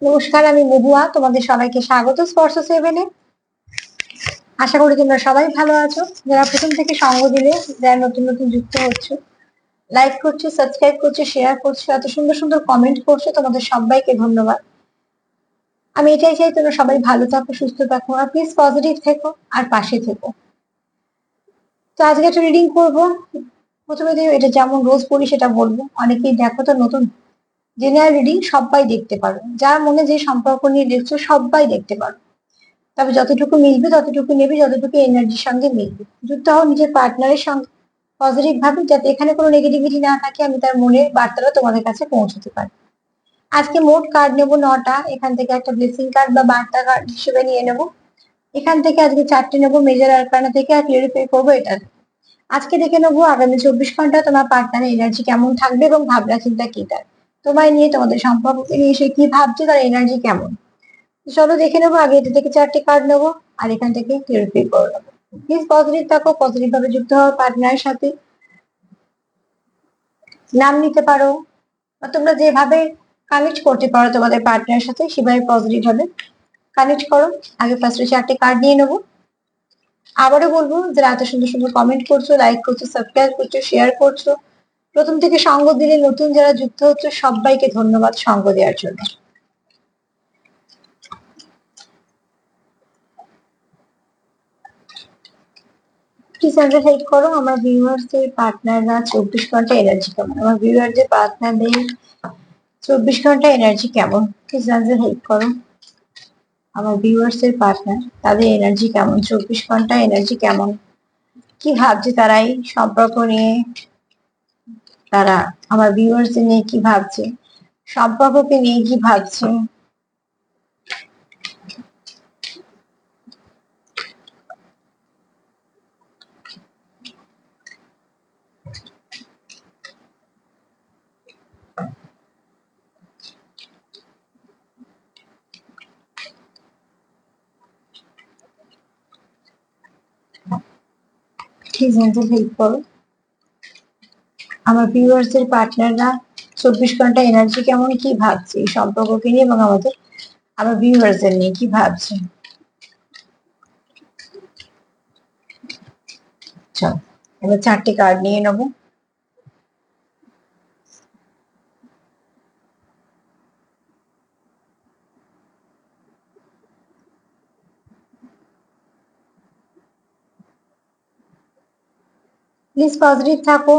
নমস্কার, আমি মহুয়া। তোমাদের সবাইকে স্বাগত স্পর্শ সেভেনে। আশা করি তোমরা সবাই ভালো আছো। যারা প্রথম থেকে সঙ্গ দিলে, যারা নতুন নতুন যুক্ত হচ্ছে, লাইক করছো, সাবস্ক্রাইব করছো, শেয়ার করছো, এত সুন্দর সুন্দর কমেন্ট করছো, তোমাদের সবাইকে ধন্যবাদ। আমি এটাই চাই তোমরা সবাই ভালো থাকো, সুস্থ থাকো, আর প্লিজ পজিটিভ থেকো আর পাশে থেকো। তো আজকে একটা রিডিং করবো। প্রথমে এটা যেমন রোজ পড়ি সেটা বলবো। অনেকেই দেখো তো নতুন জেনারেল রিডিং সবাই দেখতে পারো, যার মনে যে সম্পর্ক নিয়ে দেখছো সবাই দেখতে পারো। তবে যতটুকু মিলবে ততটুকু নেবে, যতটুকু এনার্জির সঙ্গে মিলবে। যুক্ত হও নিজের পার্টনারের সঙ্গে পজিটিভ ভাবে, যাতে এখানে কোনো নেগেটিভিটি না থাকে, আমি তার মনের বার্তাটা তোমাদের কাছে পৌঁছতে পারি। আজকে মোট কার্ড নেবো 9টা। এখান থেকে একটা ব্লেসিং কার্ড বা বার্তা কার্ড হিসেবে নিয়ে নেবো। এখান থেকে আজকে 4টে নেবো মেজর আরকানা থেকে, আর ক্লিয়ারিফাই করবো এটা। আজকে দেখে নেবো আগামী 24 ঘন্টা তোমার পার্টনারের এনার্জি কেমন থাকবে এবং ভাবনা চিন্তা কি তার, তোমায় নিয়ে, তোমাদের সম্পর্ককে নিয়ে সে কি ভাবছে, তার এনার্জি কেমন। চলো দেখে নেবো। আগে এটা থেকে 4টে কার্ড নেবো আর এখান থেকে ক্লিয়ারিফাই করে নেবো। প্লিজ পজিটিভ থাকো, পজিটিভ ভাবে যুক্ত হওয়ার পার্টনারের সাথে নাম নিতে পারো, বা তোমরা যেভাবে কানেক্ট করতে পারো তোমাদের পার্টনারের সাথে সেভাবে পজিটিভ ভাবে কানেক্ট করো। আগে ফার্স্টে 4টে কার্ড নিয়ে নেবো। আবারও বলবো, যারা এত সুন্দর সুন্দর কমেন্ট করছো, লাইক করছো, সাবস্ক্রাইব করছো, শেয়ার করছো, প্রথম থেকে সঙ্গ দিলে, নতুন যারা যুক্ত হচ্ছে সবাইকে ধন্যবাদ সঙ্গ দেওয়ার জন্য। প্লিজ আমাকে হেল্প করো, আমার ভিউয়ার্সদের পার্টনাররা 24 ঘন্টা এনার্জি কেমন, আমার ভিউয়ারদের পার্টনারদের 24 ঘন্টা এনার্জি কেমন। প্লিজ আমাকে হেল্প করো, আমার ভিউয়ার্সদের পার্টনার, তাদের এনার্জি কেমন, 24 ঘন্টা এনার্জি কেমন, কি ভাবছে তারা এই সম্পর্ক নিয়ে, তারা আমার ভিউয়ার্সদের নিয়ে কি ভাবছে, সম্পর্ককে নিয়ে কি ভাবছে। প্লিজ আমাকে হেল্প করো, আমার ভিউয়ার্সদের পার্টনাররা 24 ঘন্টা এনার্জি কেমন, কি ভাবছে এই সম্পর্ককে নিয়ে, এবং আমার ভিউয়ার্সদের নিয়ে কি ভাবছে। চল এবার 4টে কার্ড নিয়ে নেবো। প্লিজ পজিটিভ থাকো,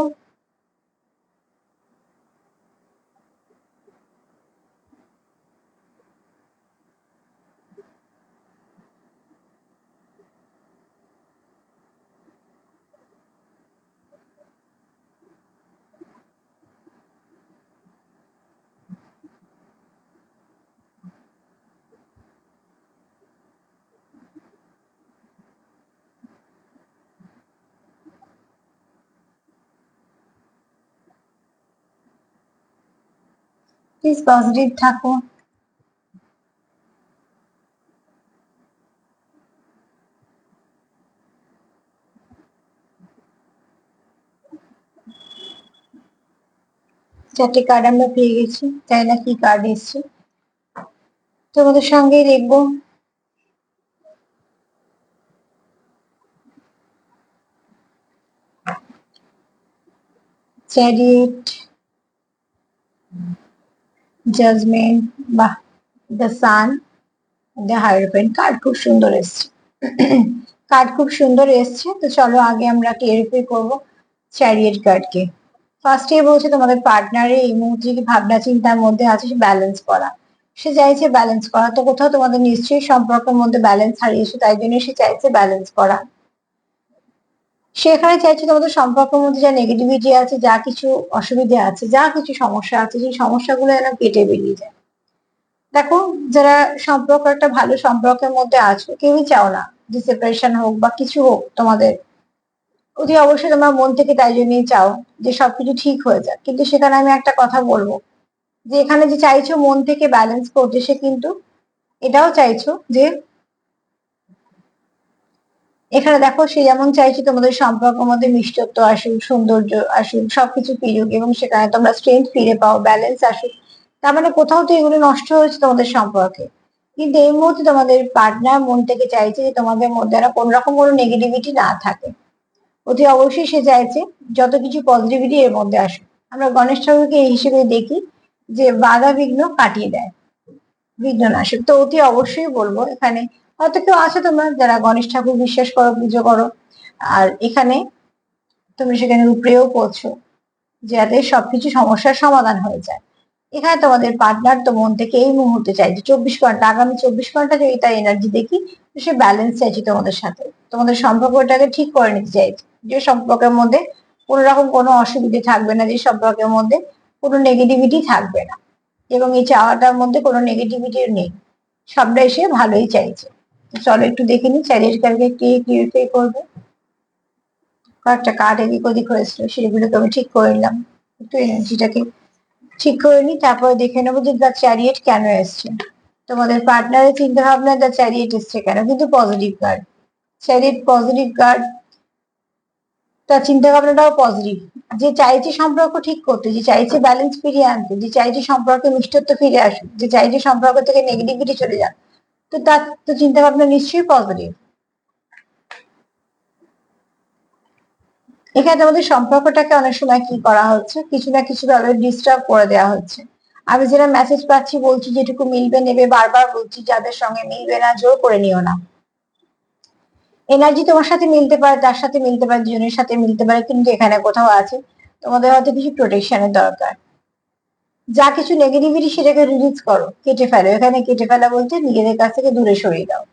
প্লিজ পজিটিভ থাকো। চারটে কার্ড আমরা পেয়ে গেছি, তাই না? কি কার্ড এসছে তোমাদের সঙ্গেই দেখবো। চ্যারিয়েট, জাজমেন্ট, বাহ, the sun, the hierophant. Card খুব সুন্দর এসছে, কার্ড খুব সুন্দর এসছে। তো চলো আগে আমরা ক্লিয়ারিফাই করবো চ্যারিয়েট কার্ডকে। ফার্স্টে বলছে তোমাদের পার্টনারের এই মুহূর্তে কি ভাবনা চিন্তার মধ্যে আছে, সে ব্যালেন্স করা, সে চাইছে ব্যালেন্স করা। তো কোথাও তোমাদের নিশ্চয়ই সম্পর্কের মধ্যে ব্যালেন্স হারিয়েছে, তাই জন্য সে চাইছে ব্যালেন্স করা। সে এখানে চাইছে তোমাদের সম্পর্কের মধ্যে যা নেগেটিভিটি আছে, যা কিছু অসুবিধা আছে, যা কিছু সমস্যা আছে, সেই সমস্যাগুলো যেন কেটে বেরিয়ে যায়। দেখো, যারা সম্পর্ক, একটা ভালো সম্পর্কের মধ্যে আছো, কেউই চাও না যে সেপারেশন হোক বা কিছু হোক তোমাদের। অতি অবশ্যই তোমরা মন থেকে তাই জন্যই চাও যে সবকিছু ঠিক হয়ে যাক। কিন্তু সেখানে আমি একটা কথা বলবো, যে এখানে যে চাইছো মন থেকে ব্যালেন্স করতে, সে কিন্তু এটাও চাইছো যে, এখানে দেখো, সে যেমন চাইছে তোমাদের সম্পর্কের মধ্যে মিষ্টত্ব আসুক, সৌন্দর্য আসুক, সবকিছু ফিরুক, এবং সেখানে তোমরা স্ট্রেংথ ফিরে পাও, ব্যালেন্স আসুক। তার মানে কোথাও তো এগুলো নষ্ট হয়েছে তোমাদের সম্পর্কে। কিন্তু এই মুহূর্তে তোমাদের পার্টনার মন থেকে চাইছে যে তোমাদের মধ্যে আর কোনো রকম কোনো নেগেটিভিটি না থাকে। অতি অবশ্যই সে চাইছে যত কিছু পজিটিভিটি এর মধ্যে আসুক। আমরা গণেশ ঠাকুরকে এই হিসেবে দেখি যে বাধা বিঘ্ন কাটিয়ে দেয়, বিঘ্ন নাশক। তো অতি অবশ্যই বলবো, এখানে হয়তো কেউ আছে তোমরা যারা গণেশ ঠাকুর বিশ্বাস করো, পুজো করো, আর এখানে তুমি সেখানে উপরেও করছো যাতে সবকিছু সমস্যার সমাধান হয়ে যায়। এখানে তোমাদের পার্টনার তো মন থেকে এই মুহূর্তে চাইছে 24 ঘন্টা, আগামী 24 ঘন্টা যদি তার এনার্জি দেখি, সে ব্যালেন্স চাইছে তোমাদের সাথে, তোমাদের সম্পর্কটাকে ঠিক করে নিতে চাইছে, যে সম্পর্কের মধ্যে কোনো রকম কোনো অসুবিধে থাকবে না, যে সম্পর্কের মধ্যে কোনো নেগেটিভিটি থাকবে না, এবং এই চাওয়াটার মধ্যে কোনো নেগেটিভিটি নেই, সবটাই সে ভালোই চাইছে। চলো একটু দেখে নি চ্যারিট কার্ডকে কি কিউরিফাই করবে। কয়েকটা কার্ড এদিক ওদিক হয়েছিল, সেগুলোকে আমি ঠিক করে নিলাম, একটু এনার্জিটাকে ঠিক করে নি, তারপরে দেখে নেবো যে দ্য চ্যারিয়েট কেন এসছে। তোমাদের পার্টনারের চিন্তা ভাবনা দ্য চ্যারিয়েট এসছে কেন, কিন্তু positive card, chariot positive card, তার চিন্তা ভাবনাটাও পজিটিভ, যে চাইছে সম্পর্ক ঠিক করতে, যে চাইছে ব্যালেন্স ফিরিয়ে আনতে, যে চাইছে সম্পর্কে মিষ্টত্ব ফিরে আসুক, যে চাইছে সম্পর্ক থেকে নেগেটিভিটি চলে যাক, তো তার তো চিন্তা ভাবনা নিশ্চয়ই পজিটিভ। এখানে তোমাদের সম্পর্কটাকে অনেক সময় কি করা হচ্ছে, কিছু না কিছু ভাবে ডিস্টার্ব করে দেওয়া হচ্ছে। আমি যেটা মেসেজ পাচ্ছি বলছি যেটুকু মিলবে নেবে, বারবার বলছি যাদের সঙ্গে মিলবে না জোর করে নিও না। এনার্জি তোমার সাথে মিলতে পারে, তার সাথে মিলতে পারে, দুজনের সাথে মিলতে পারে, কিন্তু এখানে কোথাও আছে তোমাদের হয়তো কিছু প্রোটেকশনের দরকার। যা কিছু নেগেটিভিটি সেটাকে রিলিজ করো, কেটে ফেলো। এখানে কেটে ফেলা বলতে নিজেদের কাছ থেকে দূরে সরিয়ে দাও।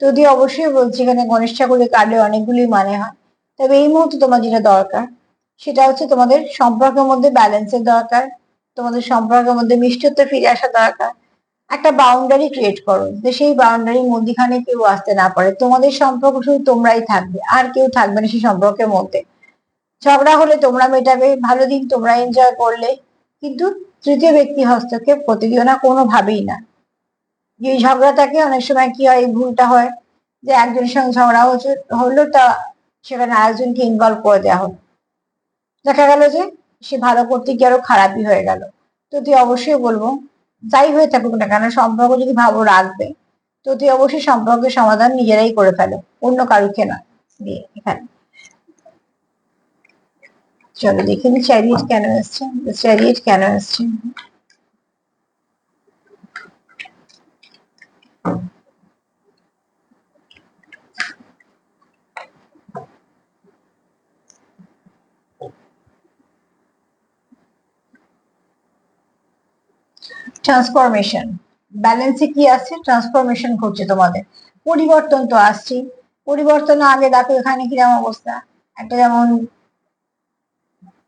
যদি অবশ্যই বলছি এখানে গণেশ ঠাকুরের কার্ডে অনেকগুলি মানে হয়, তবে এই মুহূর্তে তোমার যেটা দরকার সেটা হচ্ছে তোমাদের সম্পর্কের মধ্যে ব্যালেন্সের দরকার, তোমাদের সম্পর্কের মধ্যে মিষ্টত্ব ফিরে আসা দরকার। একটা বাউন্ডারি ক্রিয়েট করো, যে সেই বাউন্ডারির মধ্যখানে কেউ আসতে না পারে, তোমাদের সম্পর্ক শুধু তোমরাই থাকবে, আর কেউ থাকবে না সেই সম্পর্কের মধ্যে। ঝগড়া হলে তোমরা মেটাবে, ভালো দিন তোমরা এনজয় করলে, কিন্তু তৃতীয় ব্যক্তি হস্তক্ষেপ করতে দিও না কোনোভাবেই না। যে ঝগড়াটাকে অনেক সময় কি হয়, এই ভুলটা হয় যে একজনের সঙ্গে ঝগড়া হলো, তা সেখানে আরেকজনকে ইনভলভ করে দেওয়া হলো, দেখা গেল যে সে ভালো করতে গিয়ে আরো খারাপই হয়ে গেল। তো তুই অবশ্যই বলবো, যাই হয়ে থাকুক না কেন সম্পর্ক যদি ভালো রাখবে, তো তুই অবশ্যই সম্পর্কের সমাধান নিজেরাই করে ফেলো, অন্য কারুকে না দিয়ে। এখানে চলো দেখে নি চ্যারিয়েট কেন এসছে, চ্যারিয়েট কেন এসছে। ট্রান্সফরমেশন, ব্যালেন্সে কি আসছে, ট্রান্সফরমেশন ঘটছে তোমাদের, পরিবর্তন তো আসছে। পরিবর্তন আগে দেখো এখানে কিরকম অবস্থা, একটা যেমন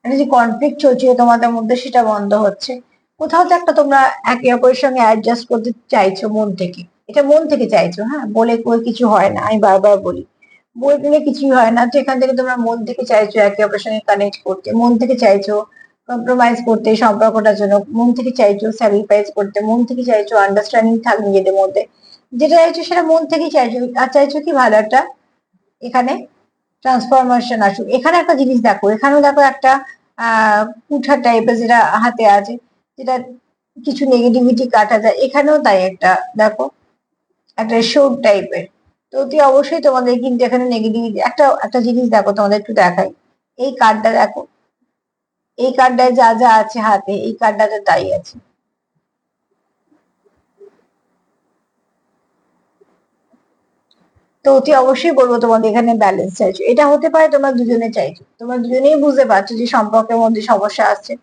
একটা যে কনফ্লিক্ট চলছিল তোমাদের মধ্যে সেটা বন্ধ হচ্ছে। কোথাও তো একটা তোমরা একে অপরের সঙ্গে অ্যাডজাস্ট করতে চাইছো মন থেকে, এটা মন থেকে চাইছো, হ্যাঁ বলে কই কিছু হয় না, আমি বারবার বলি বলে টলে কিছুই হয় না, তো এখান থেকে তোমরা মন থেকে চাইছো একে অপরের সঙ্গে কানেক্ট করতে, মন থেকে চাইছো কম্প্রোমাইজ করতে সম্পর্কটার জন্য, মন থেকে চাইছো স্যাক্রিফাইস করতে, মন থেকে চাইছো আন্ডারস্ট্যান্ডিং থাক নিজেদের মধ্যে, যেটা চাইছো সেটা মন থেকেই চাইছো, আর চাইছো কি ভালো একটা এখানে ট্রান্সফরমেশন আসুক। এখানে একটা জিনিস দেখো, এখানেও দেখো একটা কুঠার টাইপের যেটা হাতে আছে, যেটা কিছু নেগেটিভিটি কাটা যায়, এখানেও তাই একটা দেখো একটা শোট টাইপের। তো অতি অবশ্যই তোমাদের কিন্তু এখানে নেগেটিভিটি একটা একটা জিনিস দেখো তোমাদের একটু দেখাই, এই কার্ডটা দেখো, এই কার্ডটায় যা যা আছে হাতে, এই কার্ডটাতে তাই আছে। তো অতি অবশ্যই বলবো তোমাদের এখানে ব্যালেন্স চাইছো, এটা হতে পারে তোমরা দুজনে চাইছো, তোমরা দুজনেই বুঝতে পারছো যে সম্পর্কের মধ্যে সমস্যা আসছে,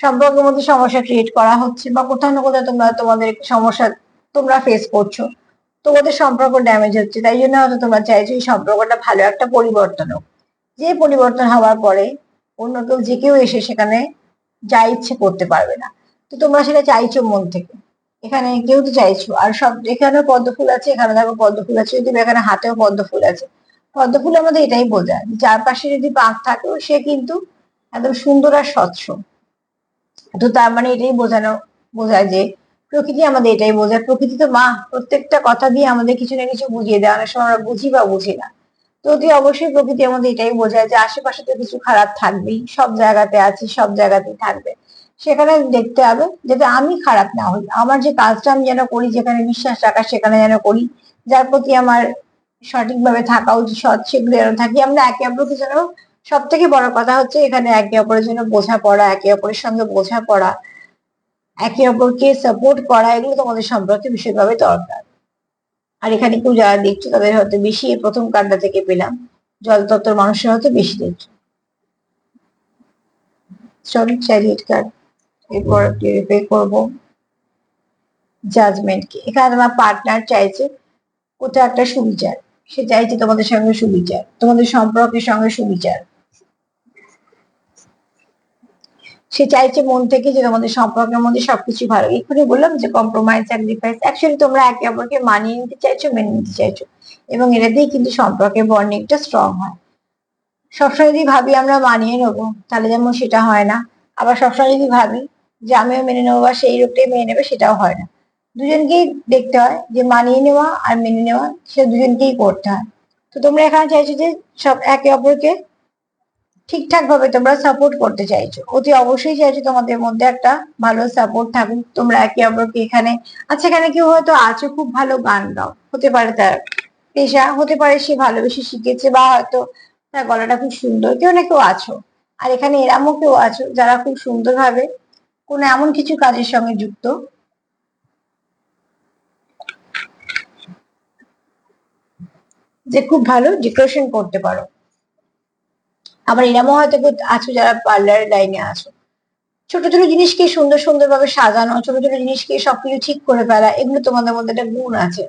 সম্পর্কের মধ্যে সমস্যা ক্রিয়েট করা হচ্ছে, বা কোথাও না কোথাও তোমরা তোমাদের সমস্যা তোমরা ফেস করছো, তোমাদের সম্পর্ক ড্যামেজ হচ্ছে, তাই জন্য হয়তো তোমরা চাইছো এই সম্পর্কটা ভালো একটা পরিবর্তন হোক। যে পরিবর্তন হওয়ার পরে অন্য কেউ যে কেউ এসে সেখানে যা ইচ্ছে করতে পারবে না, তো তোমরা সেটা চাইছো মন থেকে, এখানে কেউ তো চাইছো। আর সব এখানে পদ্ম ফুল আছে, এখানে দেখো পদ্ম ফুল আছে, যদি এখানে হাতেও পদ্ম ফুল আছে, পদ্ম ফুল আমাদের এটাই বোঝায় চারপাশে যদি পাক থাকেও সে কিন্তু একদম সুন্দর আর স্বচ্ছ। তো তার মানে এটাই বোঝায় যে প্রকৃতি আমাদের এটাই বোঝায়, প্রকৃতি তো মা, প্রত্যেকটা কথা দিয়ে আমাদের কিছু না কিছু বুঝিয়ে দেয়, অনেক সময় আমরা বুঝি বা বুঝি না। তো তুই অবশ্যই প্রকৃতি আমাদের এটাই বোঝায় যে আশেপাশে তো কিছু খারাপ থাকবেই, সব জায়গাতে আছে, সব জায়গাতেই থাকবে, সেখানে দেখতে হবে যাতে আমি খারাপ না হই, আমার যে কাজটা আমি যেন করি, যেখানে বিশ্বাস রাখা সেখানে যেন করি, যার প্রতি আমার সঠিকভাবে থাকা উচিত, সৎ সেগুলো যেন থাকি। আমরা একে অপরকে যেন, সব থেকে বড় কথা হচ্ছে এখানে একে অপরের জন্য বোঝাপড়া, একে অপরের সঙ্গে বোঝাপড়া, একে অপরকে সাপোর্ট করা, এগুলো তোমাদের সম্পর্কে বিশেষভাবে দরকার। আর এখানে কেউ যারা দেখছো তাদের হয়তো বেশি, এই প্রথম কার্ডটা থেকে পেলাম জলতত্ত্বর মানুষের হয়তো বেশি দেখছো। চলো চ্যারিয়েট কার্ড, এরপর ক্লিয়ারিফাই করবো জাজমেন্টকে। এখানে তোমার পার্টনার চাইছে কোথাও একটা সুবিচার, সে চাইছে তোমাদের সঙ্গে সুবিচার, তোমাদের সম্পর্কের সঙ্গে সুবিচার। সে চাইছে মন থেকে যে তোমাদের সম্পর্কের মধ্যে সবকিছু ভালো। এক্ষুনি বললাম যে কম্প্রোমাইজ, স্যাক্রিফাইস, অ্যাকচুয়ালি তোমরা একে অপরকে মানিয়ে নিতে চাইছো, মেনে নিতে চাইছো, এবং এটা দিয়ে কিন্তু সম্পর্কের বন্ডিংটা স্ট্রং হয়। সবসময় যদি ভাবি আমরা মানিয়ে নেবো, তাহলে যেমন সেটা হয় না। আবার সবসময় যদি ভাবি যে আমিও মেনে নেবো বা সেই লোকটাই মেনে নেবে, সেটাও হয় না। দুজনকেই দেখতে হয় যে মানিয়ে নেওয়া আর মেনে নেওয়া, সে দুজনকেই করতে হয়। তো তোমরা এখানে চাইছো যে সব একে অপরকে ঠিকঠাক ভাবে তোমরা সাপোর্ট করতে চাইছো, অতি অবশ্যই চাইছো তোমাদের মধ্যে একটা ভালো সাপোর্ট থাকুক, তোমরা একে অপরকে এখানে। আচ্ছা, এখানে কেউ হয়তো আছো খুব ভালো গান গাও, হতে পারে তার পেশা, হতে পারে সে ভালোবেসে শিখেছে, বা হয়তো তার গলাটা খুব সুন্দর, কেউ না কেউ আছো। আর এখানে এরমও কেউ আছো যারা খুব সুন্দরভাবে কোনো এমন কিছু কাজের সঙ্গে যুক্ত যে খুব ভালো ডেকোরেশন করতে পারো। আবার এরমও হয়তো কেউ আছো যারা পার্লারের লাইনে আছো, ছোট ছোট জিনিসকে সুন্দর সুন্দর ভাবে সাজানো, ছোট ছোট জিনিসকে সবকিছু ঠিক করে ফেলা, এগুলো তোমাদের মধ্যে একটা গুণ আছে।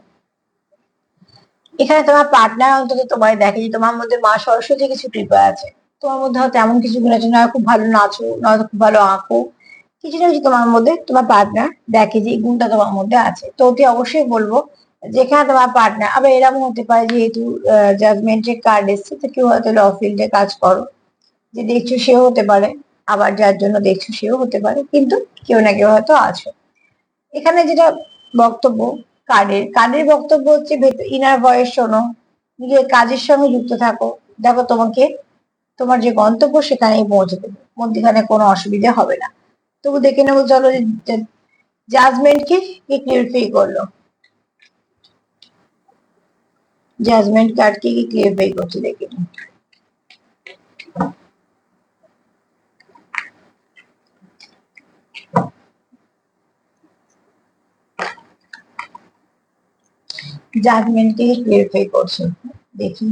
এখানে তোমার পার্টনার অন্তত তোমার দেখে যে তোমার মধ্যে মা সরস্বতী কিছু কৃপা আছে, তোমার মধ্যে হয়তো এমন কিছু গুণ আছে, নয় খুব ভালো নাচো, নয়তো খুব ভালো আঁকো, কিছু না কিছু তোমার মধ্যে তোমার পার্টনার দেখে যে এই গুণটা তোমার মধ্যে আছে। তো অতি অবশ্যই বলবো যেখানে তোমার পার্টনার, আবার এরকম হতে পারে যেহেতু জাজমেন্টের কার্ড এসছে, তো কেউ হয়তো ল ফিল্ডে কাজ করো, যে দেখছো সেও হতে পারে, আবার যার জন্য দেখছো সেও হতে পারে, কিন্তু কেউ না কেউ হয়তো আছো। এখানে যেটা বক্তব্য, কার্ডের বক্তব্য হচ্ছে ইনার ভয়েস শোনো, নিজের কাজের সঙ্গে যুক্ত থাকো, দেখো তোমাকে তোমার যে গন্তব্য সেখানেই পৌঁছে দেবে, মধ্যখানে কোনো অসুবিধা হবে না। তবু দেখে নেবো চলো জাজমেন্ট কি ক্লিয়ারিফাই করলো, জাজমেন্ট কার্ড কি ক্লিয়ারিফাই করছে দেখে নিই। জাজমেন্ট কে ক্লিয়ারিফাই করছে, দেখি।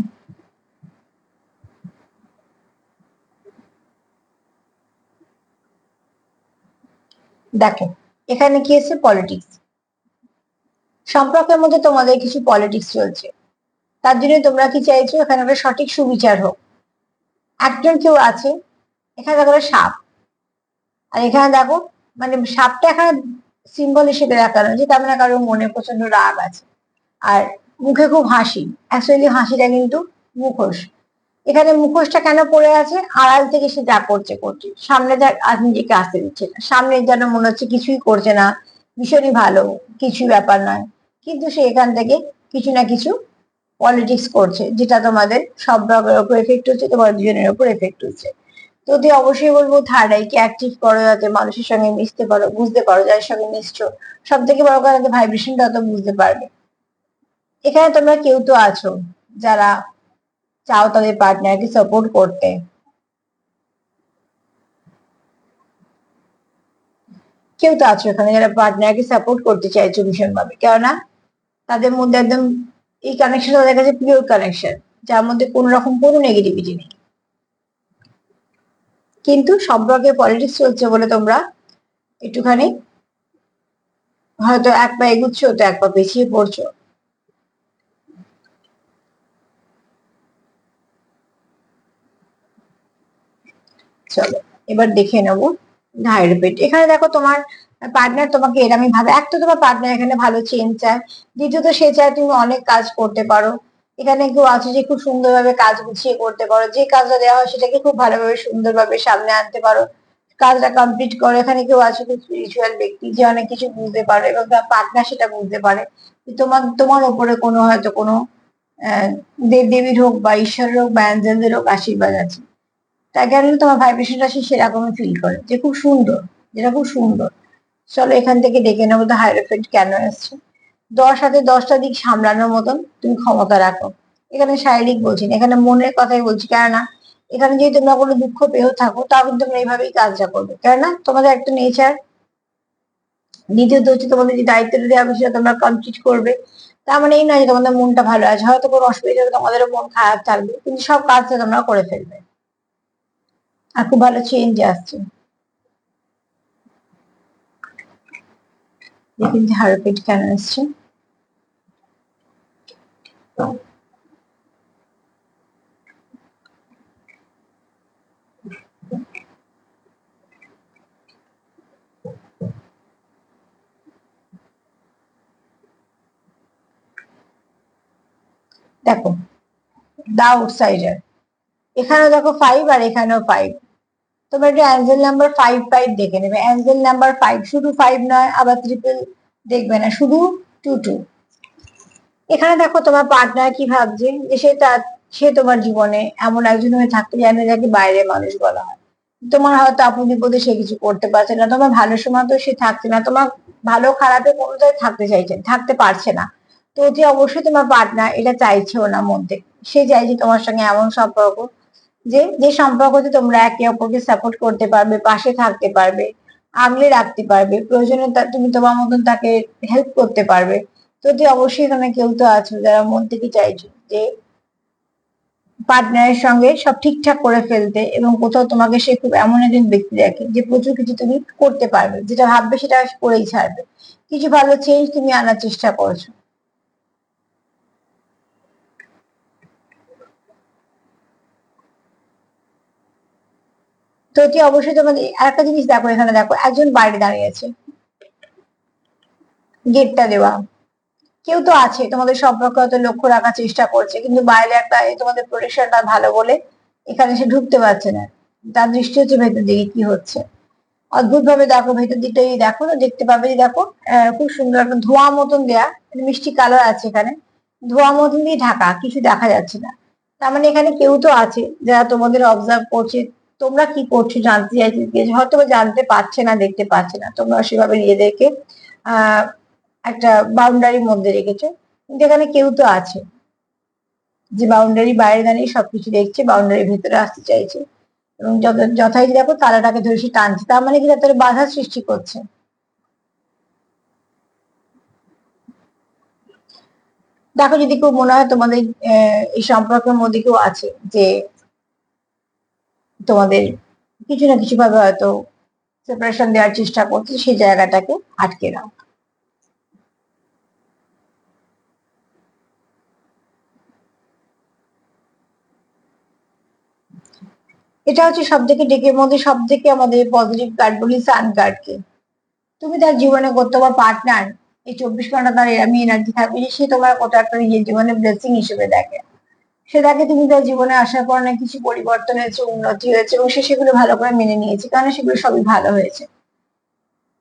দেখো এখানে কি আছে, পলিটিক্স, সম্পর্কের মধ্যে তোমাদের কিছু পলিটিক্স চলছে, তার জন্য তোমরা কি চাইছো এখানে একটা সঠিক সুবিচার হোক। একজন কেউ আছে, এখানে দেখো একটা সাপ, আর এখানে দেখো মানে সাপটা এখানে সিম্বল হিসেবে দেখানো যে তার মানে কারোর মনে প্রচন্ড রাগ আছে, আর মুখে খুব হাসি, অ্যাকচুয়ালি হাসিটা কিন্তু মুখোশ। এখানে মুখোশটা কেন পড়ে আছে, আড়াল থেকে সে যা করছে করছে, সামনে যা আজ নিজেকে আসতে দিচ্ছে না, সামনে যেন মনে হচ্ছে কিছুই করছে না, ভীষণই ভালো, কিছু ব্যাপার নয়, কিন্তু সে এখান থেকে কিছু না কিছু পলিটিক্স করছে, যেটা তোমাদের সব রকমের উপর এফেক্ট হচ্ছে, তোমার দুজনের উপর এফেক্ট হচ্ছে। তো তুই অবশ্যই বলবো থার্ড আইকে অ্যাক্টিভ করো, যাতে মানুষের সঙ্গে মিশতে পারো, বুঝতে পারো যাদের সঙ্গে মিশছো, সব থেকে বড় কথা ভাইব্রেশনটা তো বুঝতে পারবে। এখানে তোমরা কেউ তো আছো যারা চাও তাদের পার্টনারকে সাপোর্ট করতে, কেউ তো আছো এখানে যারা পার্টনারকে সাপোর্ট করতে চাইছো ভীষণ ভাবে, কেননা তাদের মধ্যে একদম এই কানেকশন তাদের কাছে পিওর কানেকশন, যার মধ্যে কোন রকম কোনো নেগেটিভিটি নেই। কিন্তু সম্পর্কে পলিটিক্স চলছে বলে তোমরা একটুখানি হয়তো এক পা এগুচ্ছো তো এক পা পিছিয়ে পড়ছো। চলো এবার দেখে নেবো হাইড্রোপেট। এখানে দেখো তোমার পার্টনার তোমাকে এরকমই ভাবে, এক তো তোমার পার্টনার এখানে ভালো চেঞ্জ চায়, দ্বিতীয়ত সে চায় তুমি অনেক কাজ করতে পারো। এখানে কেউ আছে যে খুব সুন্দরভাবে কাজ গুছিয়ে করতে পারো, যে কাজটা দেওয়া হয় সেটাকে খুব ভালোভাবে সুন্দরভাবে সামনে আনতে পারো, কাজটা কমপ্লিট করো। এখানে কেউ আছে খুব স্পিরিচুয়াল ব্যক্তি, যে অনেক কিছু বুঝতে পারে এবং তার পার্টনার সেটা বুঝতে পারে, তোমার তোমার ওপরে কোনো হয়তো কোনো আহ দেব দেবীর হোক বা ঈশ্বরের হোক বা অ্যাঞ্জেলদের হোক আশীর্বাদ আছে, তাই কারণে তোমার ভাইব্রেশনটা সে সেরকমই ফিল করে যে খুব সুন্দর। যেটা খুব সুন্দর। চলো এখান থেকে দেখে নেবো তো হাইরোফেন্ট কেন এসছে। 10 হাতে 10টা দিক সামলানোর মতন তুমি ক্ষমতা রাখো। এখানে শারীরিক বলছি না, এখানে মনের কথাই বলছি, কেননা এখানে যদি তোমরা কোনো দুঃখ পেয়েও থাকো তাও কিন্তু তোমরা এইভাবেই কাজটা করবে, কেননা তোমাদের একটা নেচার। দ্বিতীয়ত হচ্ছে তোমাদের যে দায়িত্বটা দেওয়া হবে সেটা তোমরা কমপ্লিট করবে। তার মানে এই নয় যে তোমাদের মনটা ভালো আছে, হয়তো কোনো অসুবিধা হবে, তোমাদেরও মন খারাপ থাকবে, কিন্তু সব কাজটা তোমরা করে ফেলবে। আর খুব ভালো চেঞ্জ আসছে। দেখুন যে হার্টবিট কেন আসছে। দেখো দা আউটসাইডার, এখানেও দেখো 5 আর এখানেও 5। তোমরা একটা অ্যাঞ্জেল নাম্বার 5 দেখে নেবে। অ্যাঞ্জেল নাম্বার 5 শুধু 5 নয়, আবার ট্রিপল দেখবে না, শুধু 2 এখানে দেখো তোমার পার্টনার কি ভাবছে, যে সে তোমার জীবনে এমন একজন হয়ে থাকতে জানে যাকে বাইরে মানুষ বলা হয়। তোমার হয়তো আপন বিপদে সে কিছু করতে পারছে না, তোমার ভালো সময় তো সে থাকছে না, তোমার ভালো খারাপে কোনোটাই থাকতে চাইছে, থাকতে পারছে না। তো অতি অবশ্যই তোমার পার্টনার এটা চাইছেও না মন থেকে। সে চাইছে তোমার সঙ্গে এমন সম্পর্ক, যে সম্পর্কতে তোমরা একে অপরকে সাপোর্ট করতে পারবে, পাশে থাকতে পারবে, আগলে রাখতে পারবে, প্রয়োজনে তুমি তোমার মতন তাকে হেল্প করতে পারবে। তো তুই অবশ্যই এখানে কেউ তো আছো যারা মন থেকে চাইছো যে পার্টনারের সঙ্গে সব ঠিকঠাক করে ফেলতে, এবং কোথাও তোমাকে সে খুব এমন একজন ব্যক্তি দেখে যে প্রচুর কিছু তুমি করতে পারবে, যেটা ভাববে সেটা করেই ছাড়বে। কিছু ভালো চেঞ্জ তুমি আনার চেষ্টা করছো। তো তুই অবশ্যই তোমাদের আরেকটা জিনিস দেখো, এখানে দেখো একজন বাইরে দাঁড়িয়ে আছে, গেটটা দেওয়া। কেউ তো আছে তোমাদের সম্পর্কে হয়তো লক্ষ্য রাখার চেষ্টা করছে, কিন্তু বাইরে একটা তোমাদের প্রোটেকশনটা ভালো বলে এখানে সে ঢুকতে পারছে না। তার দৃষ্টি হচ্ছে ভেতর দিকে কি হচ্ছে। অদ্ভুত ভাবে দেখো ভেতর দিকটা যদি দেখো না, দেখতে পাবে যে দেখো খুব সুন্দর একটা ধোঁয়া মতন দেয়া, মিষ্টি কালার আছে এখানে, ধোঁয়া মতন দিয়ে ঢাকা, কিছু দেখা যাচ্ছে না। তার মানে এখানে কেউ তো আছে যারা তোমাদের অবজার্ভ করছে, তোমরা কি করছো জানতে চাইছে, হয়তো বা জানতে পারছে না, দেখতে পাচ্ছে না, তোমরা সেভাবে নিজেদেরকে আহ একটা বাউন্ডারির মধ্যে রেখেছো। কিন্তু এখানে কেউ তো আছে যে বাউন্ডারি বাইরে দাঁড়িয়ে সবকিছু দেখছে, বাউন্ডারির ভেতরে আসতে চাইছে, এবং যথারীতি দেখো তালাটাকে ধরে সে টানছে, তার মানে কি তার বাধা সৃষ্টি করছে। দেখো যদি কেউ মনে হয় তোমাদের এই সম্পর্কের মধ্যে কেউ আছে যে তোমাদের কিছু না কিছু ভাবে হয়তো সেপারেশন দেওয়ার চেষ্টা করছে, সেই জায়গাটাকে আটকে দাও। এটা হচ্ছে সব থেকে ডেকের মধ্যে সব থেকে আমাদের পজিটিভ কার্ড বলি, সান কার্ডকে। তুমি তার জীবনে তোমার পার্টনার এই 24 ঘন্টা তার এরমই এনার্জি থাকবে যে সে তোমার কোথাও একটা নিজের জীবনে ব্লেসিং হিসেবে দেখে। সে দেখে তুমি তার জীবনে আসার পর না কিছু পরিবর্তন হয়েছে, উন্নতি হয়েছে, এবং সে সেগুলো ভালো করে মেনে নিয়েছে, কারণ সেগুলো সবই ভালো হয়েছে।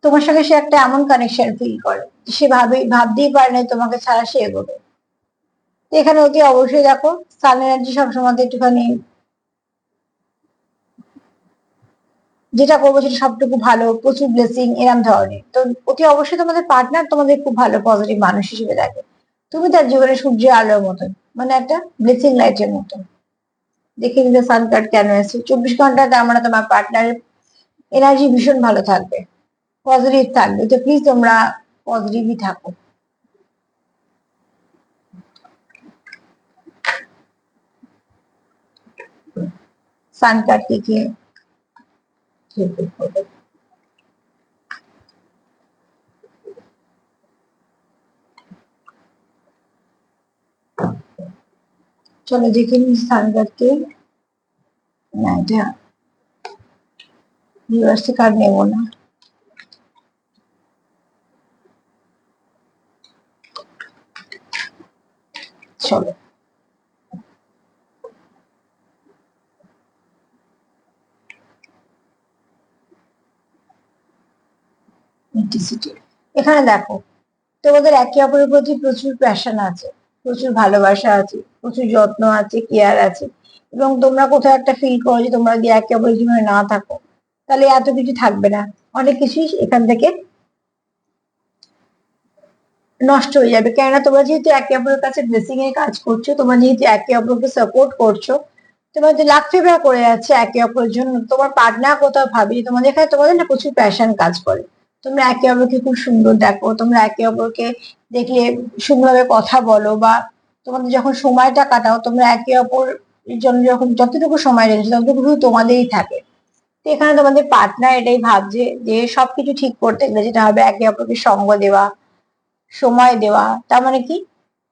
তোমার সঙ্গে সে একটা এমন কানেকশন ফিল করে যে সে ভাবতেই পারে না তোমাকে ছাড়া সে এগোবে। তো এখানে অতি অবশ্যই দেখো সান এনার্জি সবসময় একটুখানি যেটা করবো সেটা সবটুকু ভালো, প্রচুর ব্লেসিং এরম ধরনের। তো অতি অবশ্যই তোমাদের পার্টনার তোমাদের খুব ভালো পজিটিভ মানুষ হিসেবে দেখে। তুমি তার জীবনে সূর্যের আলোর মতন, মানে একটা ব্লেসিং লাইটের মতন। দেখে নিতে সান কার্ড কেন এসেছে। 24 ঘন্টা তার মানে তোমার পার্টনারের এনার্জি ভীষণ ভালো থাকবে, পজিটিভ থাকবে। তো প্লিজ তোমরা পজিটিভই থাকো। সান কার্ড কি চলো দেখে নিই সান কার্ডকে। না, এটা ইউনিভার্সিটি কার্ড নেবো না। চলো এখানে দেখো তোমাদের একে অপরের প্রতি প্রচুর প্যাশন আছে, প্রচুর ভালোবাসা আছে, প্রচুর যত্ন আছে, কেয়ার আছে। এবং তোমরা কোথাও একটা ফিল করো যে তোমরা যদি একে অপরের জীবনে না থাকো তাহলে এত কিছু থাকবে না। অনেক কিছুই এখান থেকে নষ্ট হয়ে যাবে। কেননা তোমরা যেহেতু একে অপরের কাছে ব্লেসিং এর কাজ করছো, তোমরা যেহেতু একে অপরকে সাপোর্ট করছো, তোমার যে লাক ফেভার করে যাচ্ছে একে অপরের জন্য, তোমার পার্টনার কোথাও ভাবি তোমাদের এখানে তোমাদের না প্রচুর প্যাশন কাজ করে। তোমরা একে অপরকে খুব সুন্দর দেখো, তোমরা একে অপরকে দেখলে সুন্দরভাবে কথা বলো, বা তোমাদের যখন সময়টা কাটাও তোমরা একে অপর জন্য যখন যতটুকু সময় রেখেছো ততটুকু শুধু তোমাদেরই থাকে। তো এখানে তোমাদের পার্টনার এটাই ভাবছে যে সবকিছু ঠিক করতে গেলে যেটা হবে একে অপরকে সঙ্গ দেওয়া, সময় দেওয়া, তার মানে কি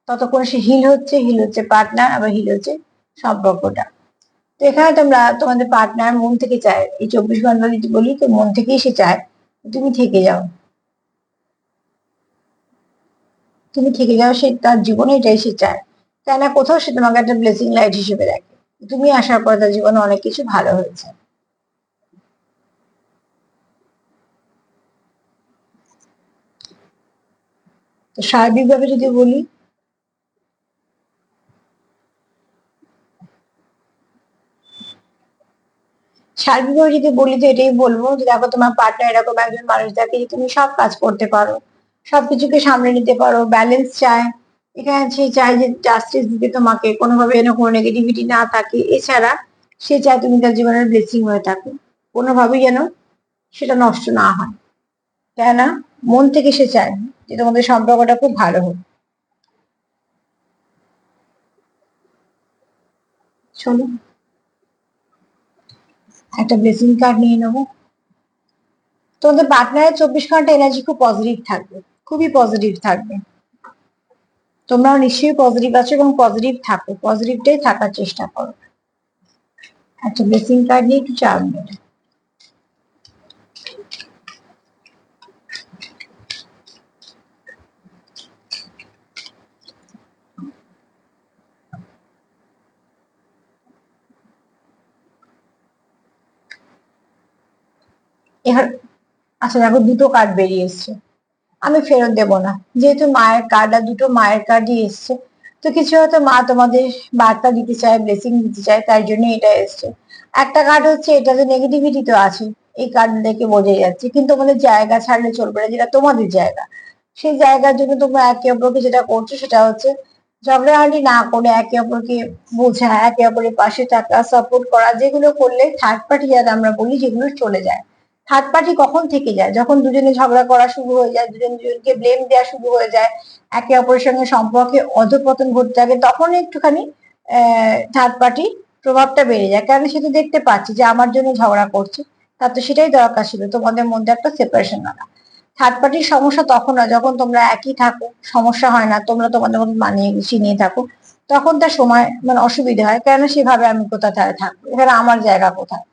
ততক্ষণ সে হিল হচ্ছে পার্টনার, আবার হিল হচ্ছে সম্পর্কটা। তো এখানে তোমরা তোমাদের পার্টনার মন থেকে চায়, এই 24 ঘন্টা যদি বলি তো মন থেকেই সে চায় তুমি থেকে যাও, তুমি থেকে যাও, সে তার জীবনে এটাই সে চায়। কেননা কোথাও সে তোমাকে একটা ব্লেসিং লাইট হিসেবে দেখে, তুমি আসার পর তার জীবনে অনেক কিছু ভালো হয়েছে। তো সার্বিকভাবে যদি বলি, সার্বিকভাবে যদি বলি তো এটাই বলবো যে দেখো তোমার পার্টনার এরকম একজন মানুষ যাকে তুমি সব কাজ করতে পারো, সবকিছুকে সামলে নিতে পারো, ব্যালেন্স চায়। এখানে সে চায় যে জাস্টিস দিতে তোমাকে, কোনোভাবে যেন কোনো নেগেটিভিটি না থাকে। এছাড়া সে চায় তুমি তার জীবনের ব্লেসিং হয়ে থাকো, কোনোভাবেই যেন সেটা নষ্ট না হয়। কেননা মন থেকে সে চায় যে তোমাদের সম্পর্কটা খুব ভালো হোক। চলো একটা ব্লেসিং কার্ড নিয়ে নেবো। তোমাদের পার্টনারের 24 ঘন্টা এনার্জি খুব পজিটিভ থাকবে, খুবই পজিটিভ থাকবে। তোমরাও নিশ্চয়ই পজিটিভ আছো এবং পজিটিভ থাকো, পজিটিভটাই থাকার চেষ্টা করো। একটা ব্লেসিং কার্ড নিয়ে একটু চার মিনিট। এবার আচ্ছা দেখো দুটো কার্ড বেরিয়ে এসছে, আমি ফেরত দেবো না, যেহেতু মায়ের কার্ড আর দুটো মায়ের কার্ডই এসছে। তো কিছু হয়তো মা তোমাদের বার্তা দিতে চায়, ব্লেসিং দিতে চায়, তাই জন্য এটা এসছে। একটা কার্ড হচ্ছে এটা যে নেগেটিভিটি তো আছে, এই কার্ড দেখে বোঝা যাচ্ছে, কিন্তু তোমাদের জায়গা ছাড়লে চলবে না, যেটা তোমাদের জায়গা। সেই জায়গার জন্য তোমরা একে অপরকে যেটা করছো সেটা হচ্ছে ঝগড়াঝাটি না করে একে অপরকে বোঝা, একে অপরের পাশে থাকা, সাপোর্ট করা, যেগুলো করলে থার্ড পার্টি যারা আমরা বলি যেগুলো চলে যায়। থার্ড পার্টি কখন থেকে যায়? যখন দুজনে ঝগড়া করা শুরু হয়ে যায়, দুজন দুজনকে ব্লেম দেওয়া শুরু হয়ে যায়, একে অপরের সঙ্গে সম্পর্কে অধঃপতন ঘটতে থাকে, তখন একটুখানি থার্ড পার্টি প্রভাবটা বেড়ে যায়। কারণ সে তো দেখতে পাচ্ছে যে আমার জন্য ঝগড়া করছে, তার তো সেটাই দরকার ছিল তোমাদের মধ্যে একটা সেপারেশন আনা। থার্ড পার্টির সমস্যা তখন হয় যখন তোমরা একই থাকো, সমস্যা হয় না, তোমরা তোমাদের মধ্যে মানিয়ে গুছিয়ে নিয়ে থাকো, তখন তার সময় মানে অসুবিধা হয়। কেন সেভাবে আমি কোথা থাকবো, এখানে আমার জায়গা কোথায়?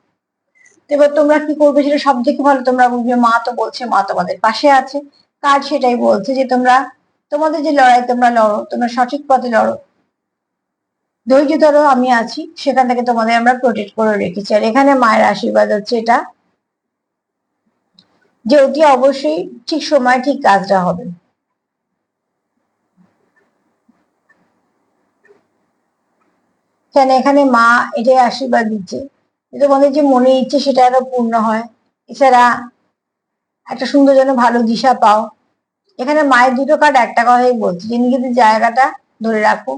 তো এবার তোমরা কি করবে সেটা সব থেকে ভালো তোমরা বুঝবে, মা তো বলছে, মা তোমাদের পাশে আছে। কার্ড সেটাই বলছে যে তোমরা তোমাদের যে লড়াই তোমরা লড়ো, তোমরা সঠিক পথে লড়ো, ধৈর্য ধরো, আমি আছি, সেখান থেকে তোমাদের আমরা প্রোটেক্ট করে রেখেছি। আর এখানে মায়ের আশীর্বাদ হচ্ছে এটা যে অতি অবশ্যই ঠিক সময় ঠিক কাজটা হবে। কেন এখানে মা এটাই আশীর্বাদ দিচ্ছে যে তোমাদের যে মনে ইচ্ছে সেটা যেন পূর্ণ হয়। এছাড়া একটা সুন্দর যেন ভালো দিশা পাও। এখানে মায়ের দুটো কার্ড একটা কথাই বলছে যে নিজেদের জায়গাটা ধরে রাখো।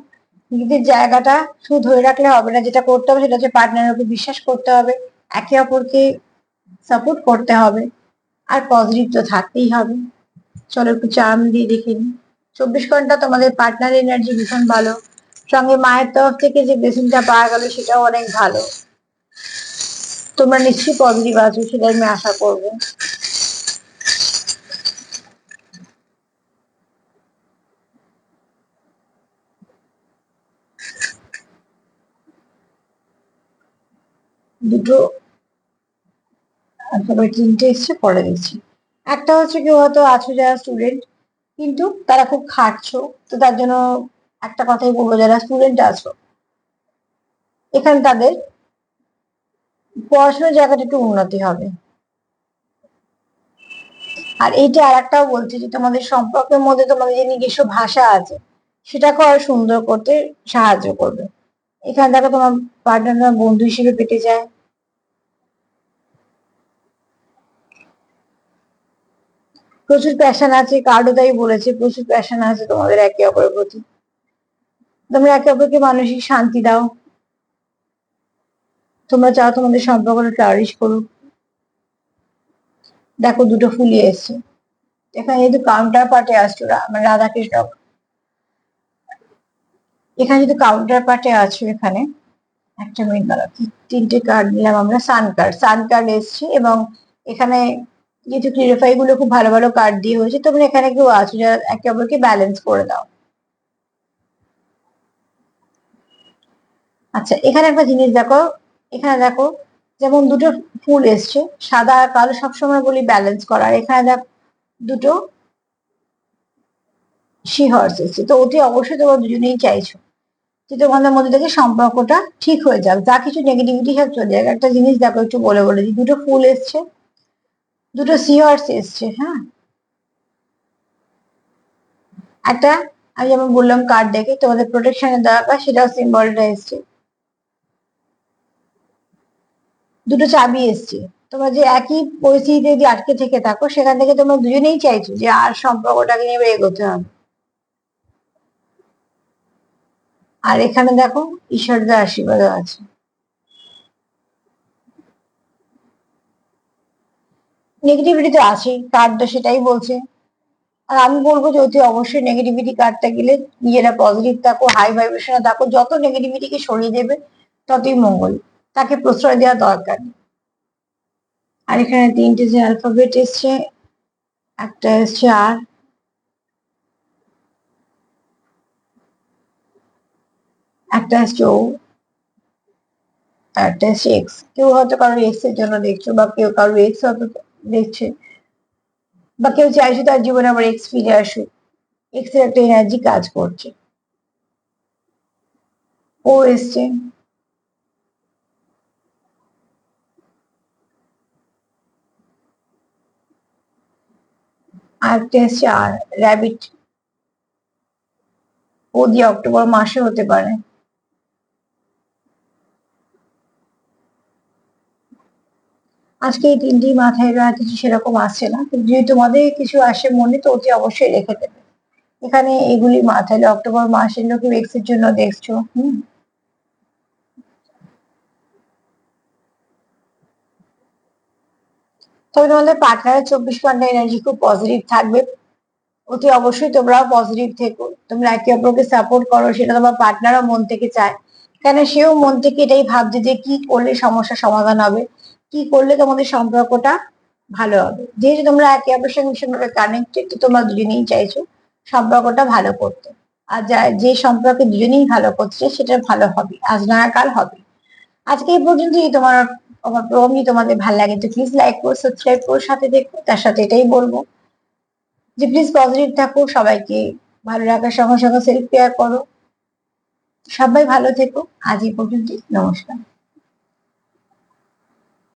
নিজেদের জায়গাটা শুধু ধরে রাখলে হবে না, যেটা করতে হবে সেটা হচ্ছে পার্টনারের উপর বিশ্বাস করতে হবে, একে অপরকে সাপোর্ট করতে হবে, আর পজিটিভ তো থাকতেই হবে। চলো একটু চার্ম দিয়ে দেখে নিই। 24 ঘন্টা তোমাদের পার্টনার এনার্জি ভীষণ ভালো, সঙ্গে মায়ের তরফ থেকে যে ব্লেসিংটা পাওয়া গেল সেটাও অনেক ভালো। তোমরা নিশ্চয়ই পজিটিভ আছো সেটাই আমি আশা করবো। দুটো তবে তিনটে এসছে, পরে দিচ্ছি। একটা হচ্ছে কেউ হয়তো আছো যারা স্টুডেন্ট, কিন্তু তারা খুব খাটছো, তো তার জন্য একটা কথাই বলবো, যারা স্টুডেন্ট আছো এখানে তাদের পড়াশোনার জায়গাটা একটু উন্নতি হবে। আর এইটা আর একটাও বলছে যে তোমাদের সম্পর্কের মধ্যে তোমাদের যে নিজস্ব ভাষা আছে সেটাকে আরো সুন্দর করতে সাহায্য করবে। এখানে দেখো তোমার পার্টনার বন্ধু হিসেবে পেতে যায়। প্রচুর প্যাশন আছে, কার্ডও তাই বলেছে প্রচুর প্যাশন আছে তোমাদের একে অপরের প্রতি। তোমরা একে অপরকে মানসিক শান্তি দাও, তোমরা চাও তোমাদের সম্পর্কটা ফ্লারিশ করুক। দেখো দুটো ফুলিয়ে এসছে, এখানে যেহেতু কাউন্টার পার্টে আসছো মানে রাধাকৃষ্ণ, এখানে যদি কাউন্টার পার্টে আছো, এখানে একটা মিনিট দাঁড়াও, তিনটে কার্ড নিলাম আমরা, সান কার্ড এসছে, এবং এখানে যেহেতু ক্লিয়ারিফাই গুলো খুব ভালো ভালো কার্ড দিয়ে হয়েছে, তোমরা এখানে কেউ আছো যারা একে অপরকে ব্যালেন্স করে দাও। আচ্ছা, এখানে একটা জিনিস দেখো, এখানে দেখো যেমন দুটো ফুল এসছে, সাদা আর কালো সবসময় বলি ব্যালেন্স করার, এখানে দেখো দুটো সি হর্স এসছে, তো অতি অবশ্যই তোমরা দুজনেই চাইছো যে তোমাদের মধ্যে থেকে সম্পর্কটা ঠিক হয়ে যাক, যা কিছু নেগেটিভিটি সব চলে যাক। একটা জিনিস দেখো একটু বলে বলে দিই, দুটো ফুল এসছে, দুটো সি হর্স এসছে, হ্যাঁ, একটা আমি যেমন বললাম কার্ড দেখে তোমাদের প্রোটেকশনের দরকার, সেটাও সিম্বলটা এসছে, দুটো চাবি এসছে। তোমরা যে একই পরিস্থিতিতে যদি আটকে থেকে থাকো, সেখান থেকে তোমরা দুজনেই চাইছো যে আর সম্পর্কটাকে নিয়ে এবার এগোতে হবে। আর এখানে দেখো ঈশ্বরদের আশীর্বাদও আছে। নেগেটিভিটি তো আছেই, কার্ডটা সেটাই বলছে। আর আমি বলবো যে অতি অবশ্যই নেগেটিভিটি কার্ডটা গেলে নিজেরা পজিটিভ থাকো, হাই ভাইব্রেশনে থাকো, যত নেগেটিভিটিকে সরিয়ে দেবে ততই মঙ্গল, তাকে প্রশ্রয় দেওয়া দরকার নেই। আর এখানে তিনটে যে অ্যালফাবেট এসছে, একটা এসছে আর, একটা এসছে ও, একটা এসছে এক্স। কেউ হয়তো কারোর এক্স এর জন্য দেখছো, বা কেউ কারোর এক্স হয়তো দেখছে, বা কেউ চাইছে তার জীবনে আবার এক্স ফিরে আসুক, এক্স এর একটা এনার্জি কাজ করছে। ও এসছে, আর একটা এসছে আর, র্যাবিট। ও দিয়ে অক্টোবর মাসে হতে পারে। আজকে এই তিনটি মাথায় আর কিছু সেরকম আসছে না, কিন্তু যদি তোমাদের কিছু আসে মনে, তো অতি অবশ্যই রেখে দেবে। এখানে এগুলি মাথায়, অক্টোবর মাস এগুলো কি এক্স এর জন্য দেখছো। তবে তোমাদের পার্টনারের 24 ঘন্টা এনার্জি খুব পজিটিভ থাকবে, অতি অবশ্যই তোমরাও পজিটিভ থেকো, তোমরা একে অপরকে সাপোর্ট করো, সেটা তোমার পার্টনারও মন থেকে চায়, কেন সেও মন থেকে এটাই ভাবছে যে কি করলে সমস্যার সমাধান হবে, কি করলে তোমাদের সম্পর্কটা ভালো হবে। যেহেতু তোমরা একে অপরের সঙ্গে ভীষণভাবে কানেক্টেড, তো তোমরা দুজনেই চাইছো সম্পর্কটা ভালো করতে। আর যে সম্পর্কে দুজনেই ভালো করছে সেটা ভালো হবে, আজ না কাল হবে। আজকে এই পর্যন্তই। আমার প্রোগ্রাম যদি তোমাদের ভালো লাগে তো প্লিজ লাইক করো, সাবস্ক্রাইব করো, সাথে দেখো। তার সাথে এটাই বলবো যে প্লিজ পজিটিভ থাকো, সবাইকে ভালো রাখার সঙ্গে সঙ্গে সেলফ কেয়ার করো। সবাই ভালো থেকো। আজ এই পর্যন্তই, নমস্কার।